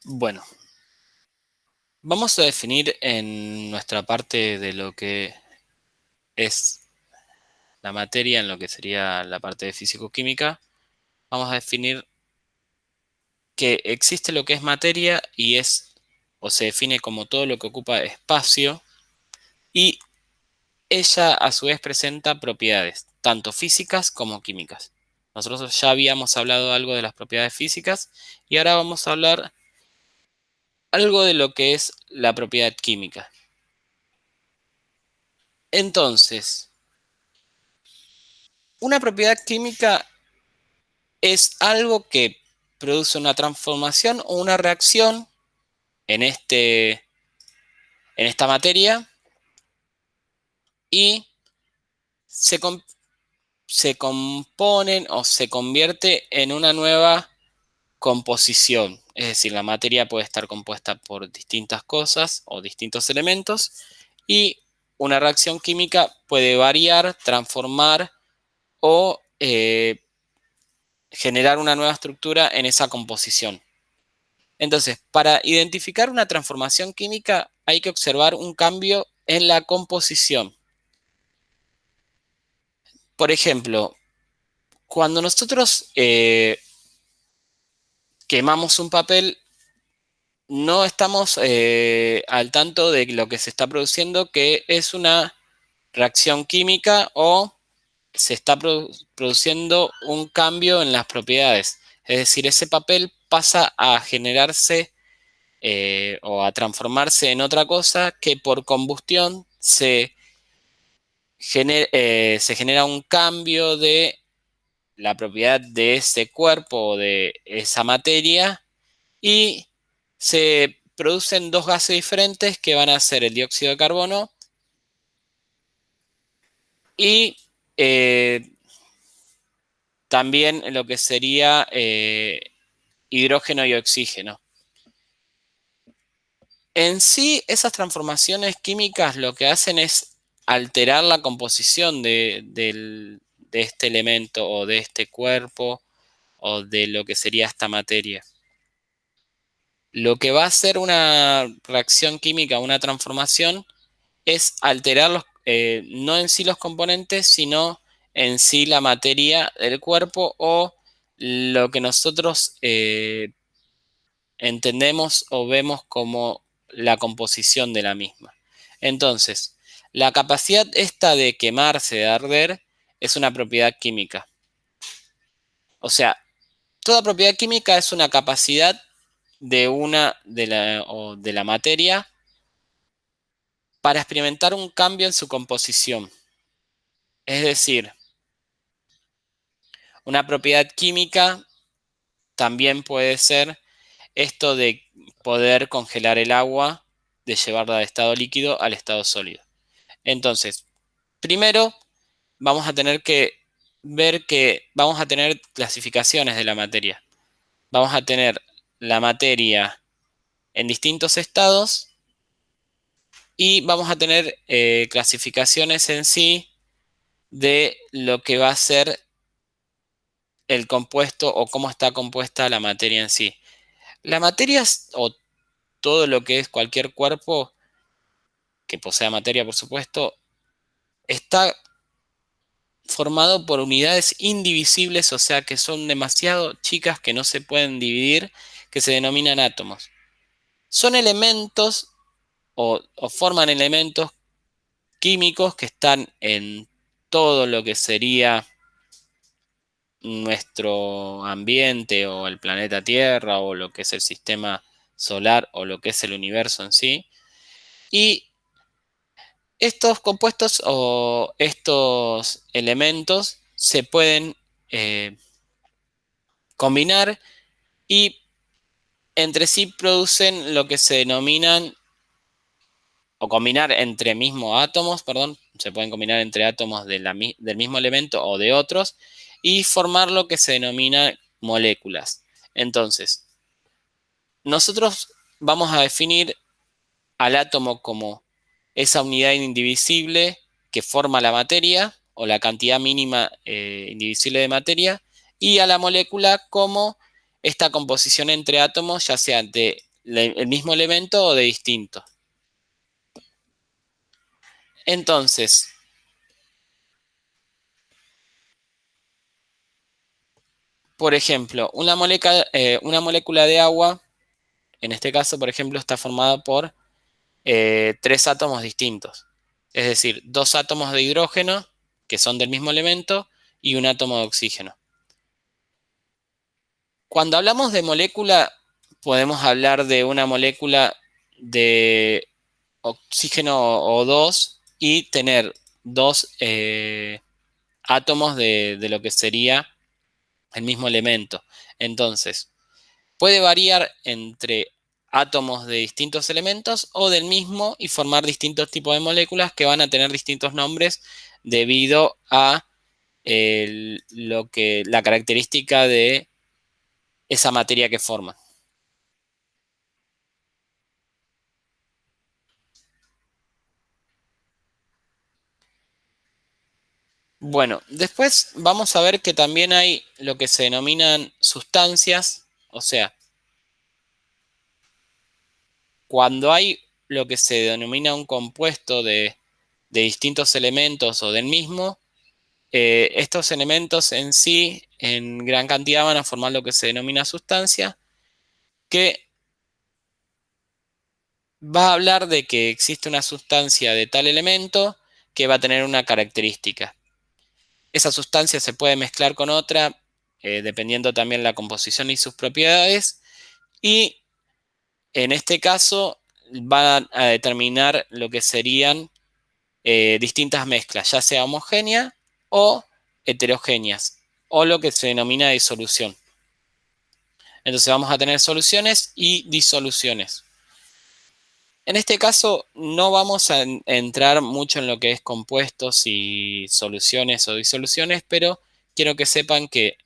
Bueno, vamos a definir en nuestra parte de lo que es la materia, en lo que sería la parte de físico-química, vamos a definir que existe lo que es materia y es, o se define como todo lo que ocupa espacio, y ella a su vez presenta propiedades, tanto físicas como químicas. Nosotros ya habíamos hablado algo de las propiedades físicas y ahora vamos a hablar algo de lo que es la propiedad química. Entonces, una propiedad química es algo que produce una transformación o una reacción en en esta materia y se, se componen o se convierte en una nueva composición. Es decir, la materia puede estar compuesta por distintas cosas o distintos elementos y una reacción química puede variar, transformar o generar una nueva estructura en esa composición. Entonces, para identificar una transformación química hay que observar un cambio en la composición. Por ejemplo, cuando nosotros quemamos un papel, no estamos al tanto de lo que se está produciendo, que es una reacción química o se está produciendo un cambio en las propiedades. Es decir, ese papel pasa a generarse o a transformarse en otra cosa que por combustión se genera un cambio de la propiedad de ese cuerpo o de esa materia y se producen dos gases diferentes que van a ser el dióxido de carbono y también lo que sería hidrógeno y oxígeno. En sí, esas transformaciones químicas lo que hacen es alterar la composición de este elemento o de este cuerpo o de lo que sería esta materia. Lo que va a hacer una reacción química, una transformación, es alterar no en sí los componentes, sino en sí la materia del cuerpo o lo que nosotros entendemos o vemos como la composición de la misma. Entonces, la capacidad esta de quemarse, de arder, es una propiedad química. O sea, toda propiedad química es una capacidad de la materia para experimentar un cambio en su composición. Es decir, una propiedad química también puede ser esto de poder congelar el agua, de llevarla de estado líquido al estado sólido. Entonces, primero vamos a tener que ver que vamos a tener clasificaciones de la materia. Vamos a tener la materia en distintos estados y vamos a tener clasificaciones en sí de lo que va a ser el compuesto o cómo está compuesta la materia en sí. La materia o todo lo que es cualquier cuerpo que posea materia, por supuesto, está formado por unidades indivisibles, o sea que son demasiado chicas que no se pueden dividir, que se denominan átomos. Son elementos o forman elementos químicos que están en todo lo que sería nuestro ambiente o el planeta Tierra o lo que es el sistema solar o lo que es el universo en sí. Y estos compuestos o estos elementos se pueden combinar y entre sí producen lo que se denominan, o combinar entre mismos átomos, perdón, se pueden combinar entre átomos del mismo elemento o de otros y formar lo que se denomina moléculas. Entonces, nosotros vamos a definir al átomo como esa unidad indivisible que forma la materia o la cantidad mínima indivisible de materia y a la molécula como esta composición entre átomos, ya sea de el mismo elemento o de distinto. Entonces, por ejemplo, una molécula de agua, en este caso, por ejemplo, está formada por tres átomos distintos. Es decir, dos átomos de hidrógeno, que son del mismo elemento, y un átomo de oxígeno. Cuando hablamos de molécula, podemos hablar de una molécula de oxígeno O2 y tener dos átomos de lo que sería el mismo elemento. Entonces, puede variar entre átomos de distintos elementos o del mismo y formar distintos tipos de moléculas que van a tener distintos nombres debido a la característica de esa materia que forman. Bueno, después vamos a ver que también hay lo que se denominan sustancias, o sea, cuando hay lo que se denomina un compuesto de distintos elementos o del mismo, estos elementos en sí, en gran cantidad, van a formar lo que se denomina sustancia, que va a hablar de que existe una sustancia de tal elemento que va a tener una característica. Esa sustancia se puede mezclar con otra, dependiendo también la composición y sus propiedades, y en este caso va a determinar lo que serían distintas mezclas, ya sea homogénea o heterogéneas, o lo que se denomina disolución. Entonces vamos a tener soluciones y disoluciones. En este caso no vamos a entrar mucho en lo que es compuestos y soluciones o disoluciones, pero quiero que sepan que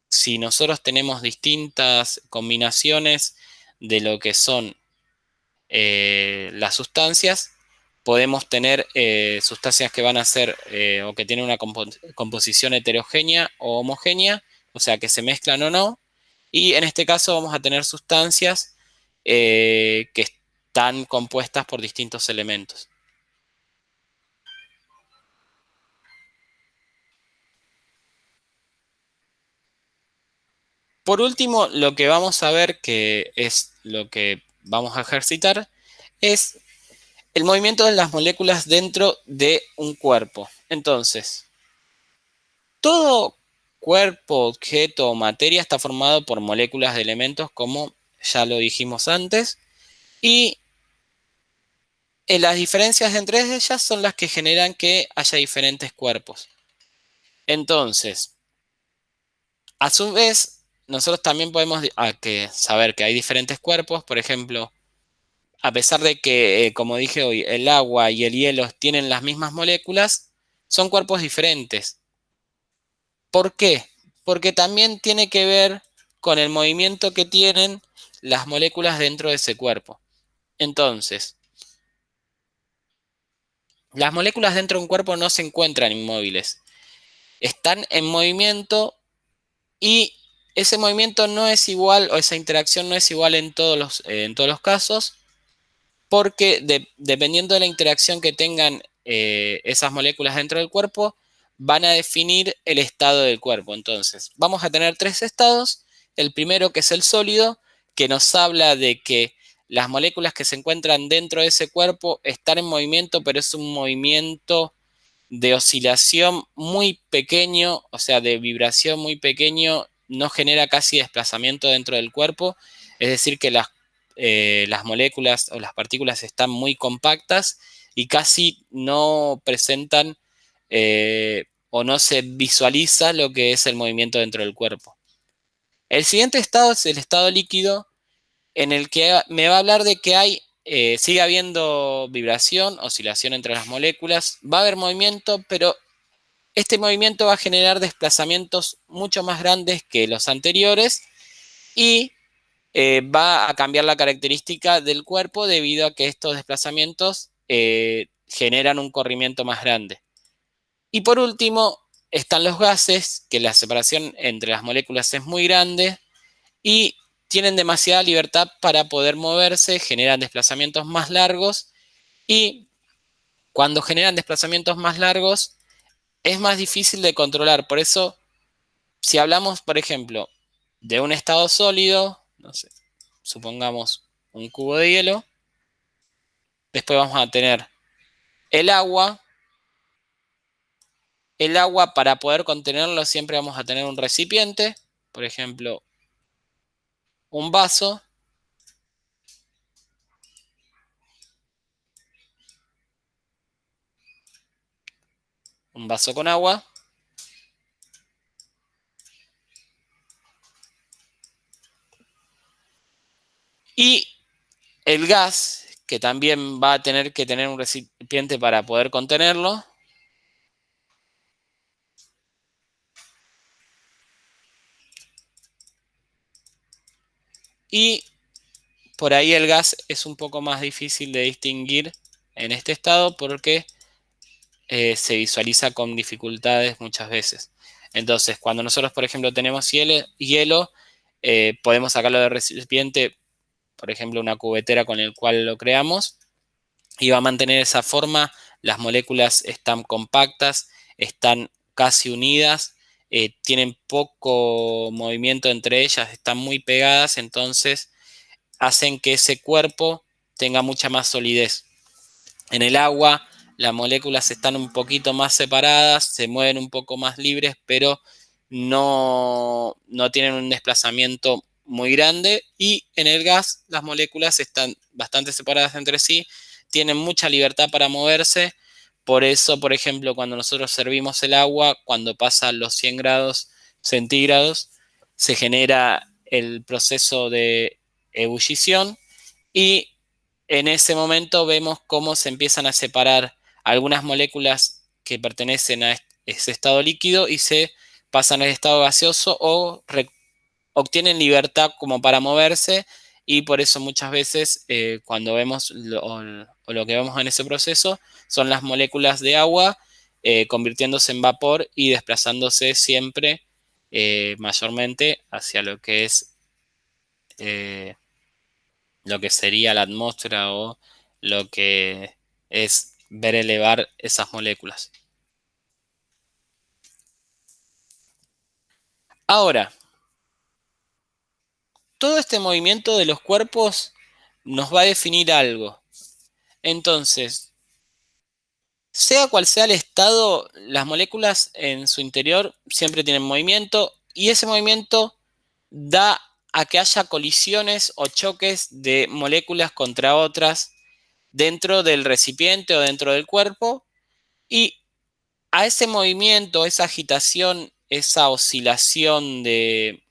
si nosotros tenemos distintas combinaciones de lo que son las sustancias, podemos tener sustancias que van a ser o que tienen una composición heterogénea o homogénea, o sea que se mezclan o no. Y en este caso vamos a tener sustancias que están compuestas por distintos elementos. Por último, lo que vamos a ver, que es lo que vamos a ejercitar, es el movimiento de las moléculas dentro de un cuerpo. Entonces, todo cuerpo, objeto o materia está formado por moléculas de elementos, como ya lo dijimos antes, y las diferencias entre ellas son las que generan que haya diferentes cuerpos. Entonces, a su vez, nosotros también podemos saber que hay diferentes cuerpos. Por ejemplo, a pesar de que, como dije hoy, el agua y el hielo tienen las mismas moléculas, son cuerpos diferentes. ¿Por qué? Porque también tiene que ver con el movimiento que tienen las moléculas dentro de ese cuerpo. Entonces, las moléculas dentro de un cuerpo no se encuentran inmóviles, están en movimiento, y ese movimiento no es igual, o esa interacción no es igual en todos los casos, porque dependiendo de la interacción que tengan esas moléculas dentro del cuerpo, van a definir el estado del cuerpo. Entonces, vamos a tener tres estados. El primero, que es el sólido, que nos habla de que las moléculas que se encuentran dentro de ese cuerpo están en movimiento, pero es un movimiento de oscilación muy pequeño, o sea, de vibración muy pequeño, no genera casi desplazamiento dentro del cuerpo, es decir, que las moléculas o las partículas están muy compactas y casi no presentan o no se visualiza lo que es el movimiento dentro del cuerpo. El siguiente estado es el estado líquido, en el que me va a hablar de que sigue habiendo vibración, oscilación entre las moléculas, va a haber movimiento, pero este movimiento va a generar desplazamientos mucho más grandes que los anteriores, y va a cambiar la característica del cuerpo debido a que estos desplazamientos generan un corrimiento más grande. Y por último, están los gases, que la separación entre las moléculas es muy grande y tienen demasiada libertad para poder moverse, generan desplazamientos más largos y cuando generan desplazamientos más largos es más difícil de controlar. Por eso, si hablamos, por ejemplo, de un estado sólido, no sé, supongamos un cubo de hielo, después vamos a tener el agua. El agua, para poder contenerlo, siempre vamos a tener un recipiente, por ejemplo, un vaso, con agua. Y el gas, que también va a tener que tener un recipiente para poder contenerlo. Y por ahí el gas es un poco más difícil de distinguir en este estado porque se visualiza con dificultades muchas veces. Entonces, cuando nosotros, por ejemplo, tenemos hielo, podemos sacarlo del recipiente, por ejemplo, una cubetera con el cual lo creamos, y va a mantener esa forma. Las moléculas están compactas, están casi unidas, tienen poco movimiento entre ellas, están muy pegadas, entonces hacen que ese cuerpo tenga mucha más solidez. En el agua, las moléculas están un poquito más separadas, se mueven un poco más libres, pero no tienen un desplazamiento muy grande. Y en el gas, las moléculas están bastante separadas entre sí, tienen mucha libertad para moverse. Por eso, por ejemplo, cuando nosotros servimos el agua, cuando pasa los 100 grados centígrados, se genera el proceso de ebullición y en ese momento vemos cómo se empiezan a separar algunas moléculas que pertenecen a ese estado líquido y se pasan al estado gaseoso o obtienen libertad como para moverse, y por eso muchas veces cuando vemos o lo que vemos en ese proceso son las moléculas de agua convirtiéndose en vapor y desplazándose siempre mayormente hacia eh, lo que sería la atmósfera o lo que es ver elevar esas moléculas. Ahora, todo este movimiento de los cuerpos nos va a definir algo. Entonces, sea cual sea el estado, las moléculas en su interior siempre tienen movimiento y ese movimiento da a que haya colisiones o choques de moléculas contra otras dentro del recipiente o dentro del cuerpo, y a ese movimiento, esa agitación, esa oscilación de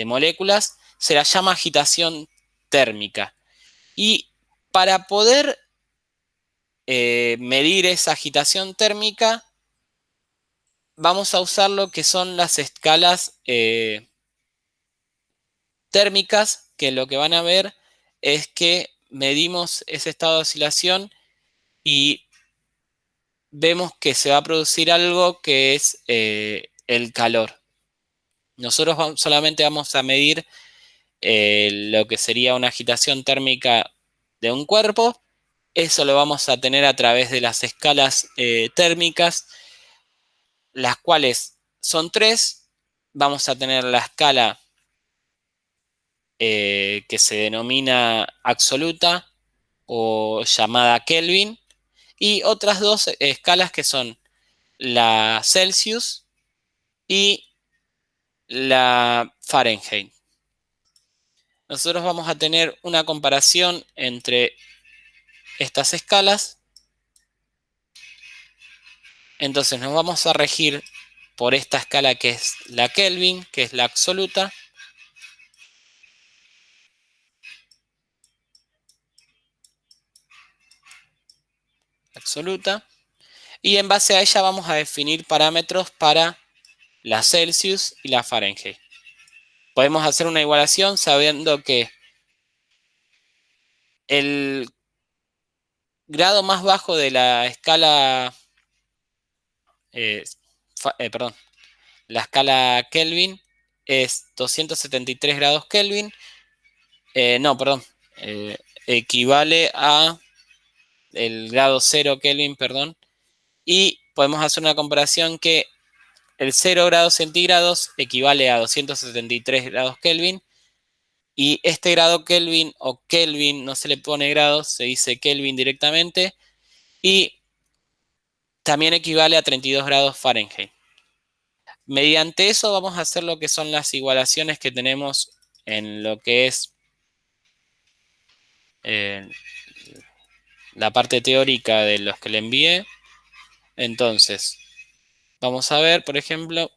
moléculas, se la llama agitación térmica. Y para poder medir esa agitación térmica, vamos a usar lo que son las escalas térmicas, que lo que van a ver es que medimos ese estado de oscilación y vemos que se va a producir algo que es el calor. Nosotros solamente vamos a medir lo que sería una agitación térmica de un cuerpo. Eso lo vamos a tener a través de las escalas térmicas, las cuales son tres. Vamos a tener la escala que se denomina absoluta o llamada Kelvin, y otras dos escalas que son la Celsius y la Fahrenheit. Nosotros vamos a tener una comparación entre estas escalas. Entonces nos vamos a regir por esta escala que es la Kelvin, que es la absoluta. Y en base a ella vamos a definir parámetros para la Celsius y la Fahrenheit. Podemos hacer una igualación sabiendo que el grado más bajo de la escala, perdón, la escala Kelvin es 273 grados Kelvin, No, perdón. Equivale a el grado 0 Kelvin, perdón. Y podemos hacer una comparación que el 0 grados centígrados equivale a 273 grados Kelvin. Y este grado Kelvin o Kelvin no se le pone grados, se dice Kelvin directamente. Y también equivale a 32 grados Fahrenheit. Mediante eso vamos a hacer lo que son las igualaciones que tenemos en lo que es eh, la parte teórica de los que le envié. Entonces, vamos a ver, por ejemplo,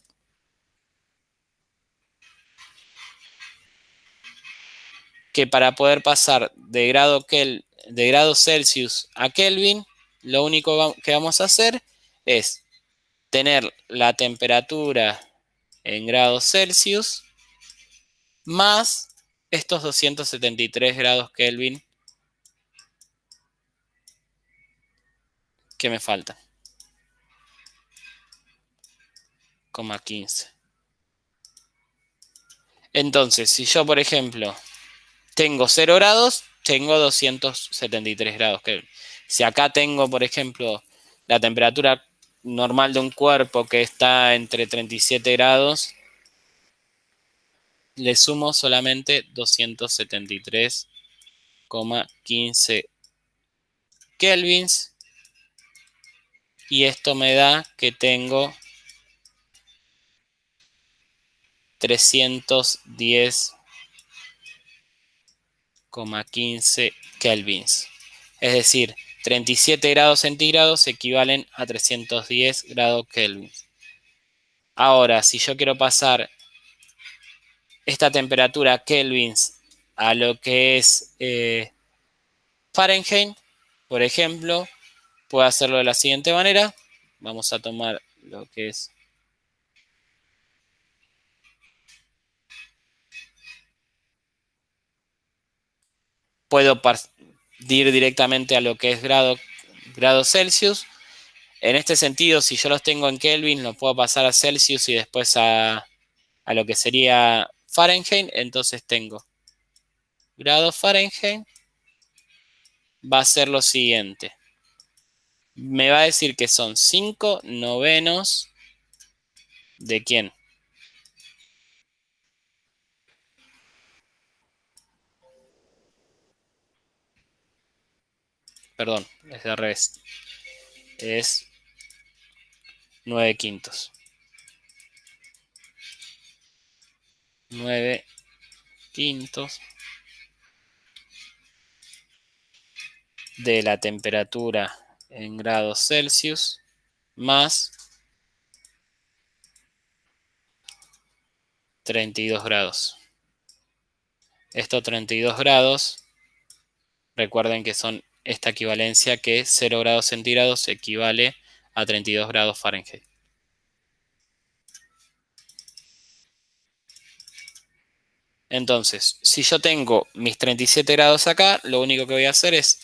que para poder pasar de grado Celsius a Kelvin, lo único que vamos a hacer es tener la temperatura en grados Celsius más estos 273 grados Kelvin que me faltan, 15. Entonces, si yo, por ejemplo, tengo 0 grados, tengo 273 grados Kelvin. Si acá tengo, por ejemplo, la temperatura normal de un cuerpo que está entre 37 grados, le sumo solamente 273,15 kelvins y esto me da que tengo 310,15 kelvins. Es decir, 37 grados centígrados equivalen a 310 grados Kelvin. Ahora, si yo quiero pasar esta temperatura kelvins a lo que es Fahrenheit, por ejemplo, puedo hacerlo de la siguiente manera. Vamos a tomar lo que es... Puedo ir directamente a lo que es grado Celsius. En este sentido, si yo los tengo en Kelvin, los puedo pasar a Celsius y después a lo que sería Fahrenheit. Entonces tengo grado Fahrenheit. Va a ser lo siguiente. Me va a decir que son 5 novenos de quién. Perdón, es al revés. Es 9 quintos. 9 quintos de la temperatura en grados Celsius más 32 grados. Estos 32 grados, recuerden que son esta equivalencia que 0 grados centígrados equivale a 32 grados Fahrenheit. Entonces, si yo tengo mis 37 grados acá, lo único que voy a hacer es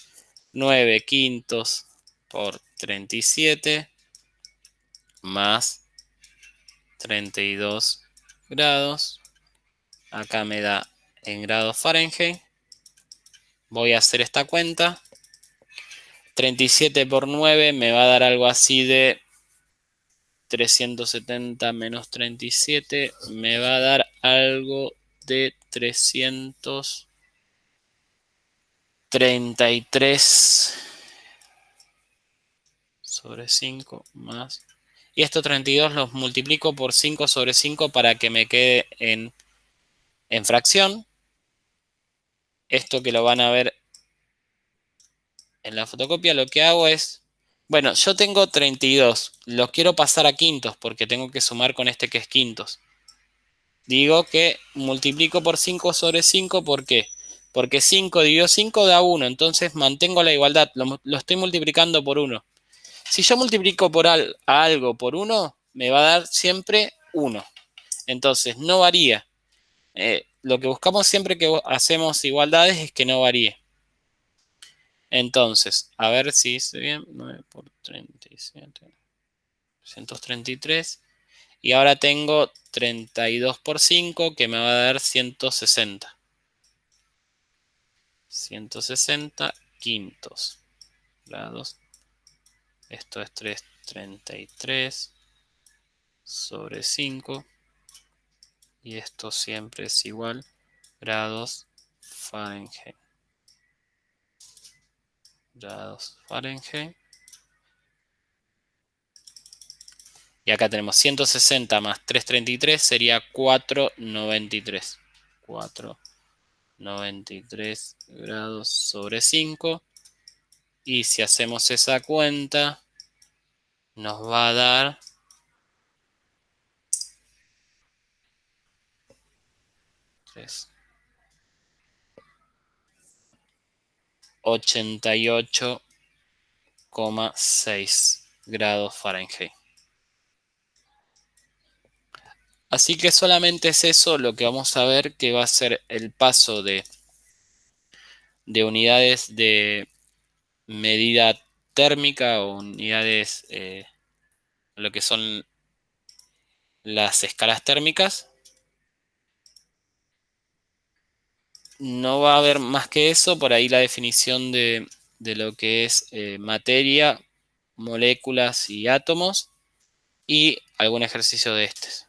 9 quintos por 37 más 32 grados. Acá me da en grados Fahrenheit. Voy a hacer esta cuenta. 37 por 9 me va a dar algo así de 370 menos 37. Me va a dar algo de 333 sobre 5 más. Y estos 32 los multiplico por 5 sobre 5 para que me quede en fracción. Esto que lo van a ver en la fotocopia, lo que hago es... Bueno, yo tengo 32. Los quiero pasar a quintos porque tengo que sumar con este que es quintos. Digo que multiplico por 5 sobre 5. ¿Por qué? Porque 5 dividido 5 da 1. Entonces mantengo la igualdad. Lo estoy multiplicando por 1. Si yo multiplico a algo por 1, me va a dar siempre 1. Entonces no varía. Lo que buscamos siempre que hacemos igualdades es que no varíe. Entonces, a ver si hice bien. 9 por 37. 133. Y ahora tengo 32 por 5 que me va a dar 160. 160 quintos grados. Esto es 333 sobre 5. Y esto siempre es igual grados Fahrenheit. Grados Fahrenheit. Y acá tenemos 160 más 333 sería 493. 493 grados sobre 5. Y si hacemos esa cuenta, nos va a dar 88,6 grados Fahrenheit. Así que solamente es eso lo que vamos a ver, que va a ser el paso de unidades de medida térmica o unidades, lo que son las escalas térmicas. No va a haber más que eso, por ahí la definición de lo que es materia, moléculas y átomos, y algún ejercicio de estos.